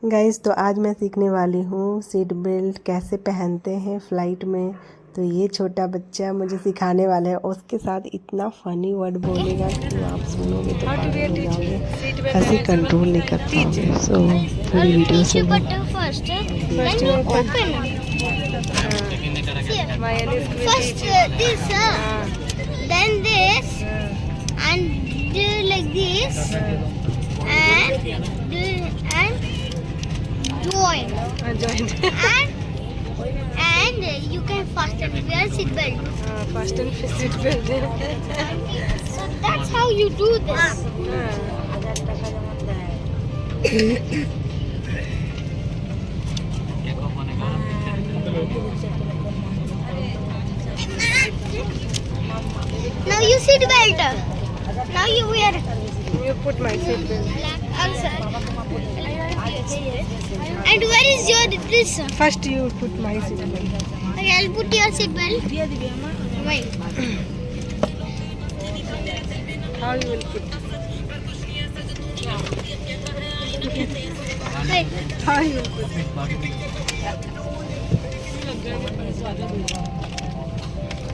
Guys, तो आज मैं सीखने वाली हूँ सीट बेल्ट कैसे पहनते हैं फ़्लाइट में। तो ये छोटा बच्चा मुझे सिखाने वाला है और उसके साथ इतना फ़नी वर्ड बोलेगा कि आप सुनोगे तो पागल हो जाओगे, हंसी कंट्रोल नहीं कर पाओगे। सो पूरी वीडियो से then this and do like this and join and you can fasten wear seat belt. Fasten seat belt So that's how you do this. Now you seat belt. Now you wear. You put my seat belt. Answer. And where is your this? First you put my seat belt. Okay, I'll put your seat belt. Wait. How you will put? Wait. How you will put?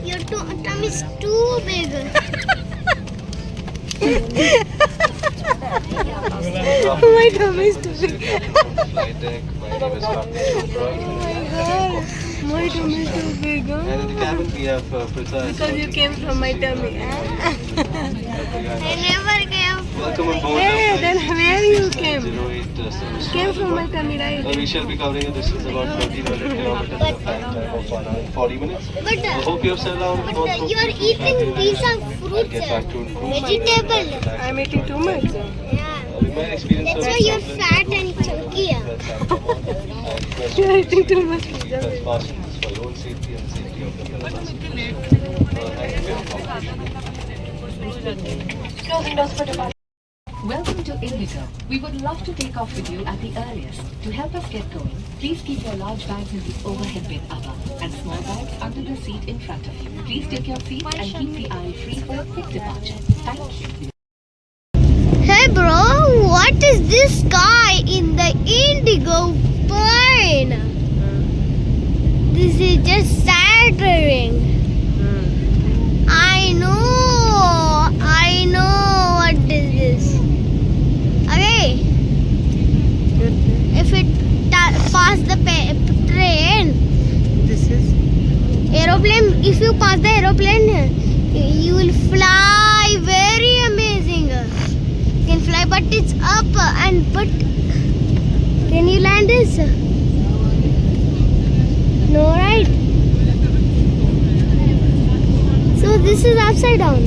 Your tummy is too big. My tummy is too big. Flight deck. My name is Captain Roy. Oh my god. My tummy is too big. Huh? And in the cabin we have precise. Because you came from my tummy. I never came. Welcome on board. Hey, then where you came? 0876. Came from my tummy, right? We shall be covering a distance about 1,300 kilometers of flight time of 1 hour and 40 minutes. But I hope you have settled down. you are eating these are I'll fruits, get back to vegetable. I'm eating too much. Yeah. With my experience That's of why you're fat and chunky. You're eating too much. that's fast for your own safety and the safety of the fellow passengers. Thank you for your cooperation. Welcome to Indigo. We would love to take off with you at the earliest. To help us get going, please keep your large bags in the overhead bin above and small bags under the seat in front of you. Please take your seat and keep the aisle free for a quick departure. Thank you. Hey bro, what is this guy in the Indigo plane? This is just shattering. I know what is this. Okay, if it pass the train, This is aeroplane, if you pass the aeroplane, you will fly very amazing. You can fly, but it's up but can you land this? No, right? So this is upside down.